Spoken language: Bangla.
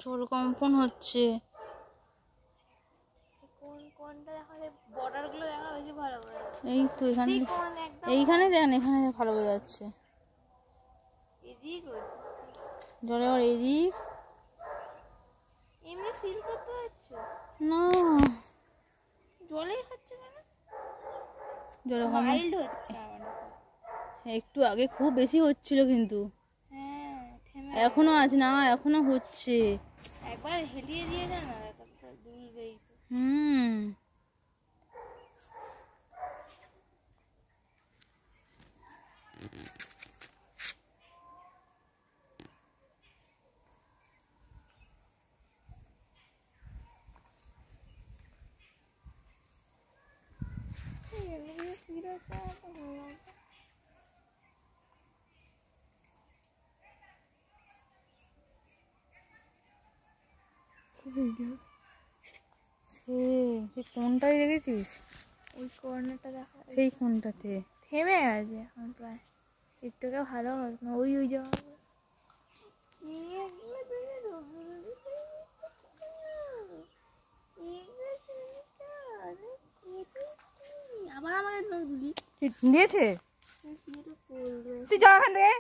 জল কম্পন হচ্ছে। এই তো এখানে, এইখানে দেন, এখানে ভালো বোঝা যাচ্ছে। জলে আবার এদিক এমনি ফিল করতে হচ্ছে না, জলেই হচ্ছে কেন? জলে মাইল্ড হচ্ছে একটু আগে খুব বেশি হচ্ছিল, কিন্তু এখনো আছে না, এখনো হচ্ছে। একবার হেলিয়ে দিয়ে যায় না, দুলবেই তো। কোনটাই দেখেছিস? এই কর্নারটা দেখা, সেই কোনটাতে থেমে গেছে এখন প্রায়। এর থেকে ভালো হবে না, ওই ওই জায়গা আবার আমাকে দিয়েছে। তুই যা এখান থেকে।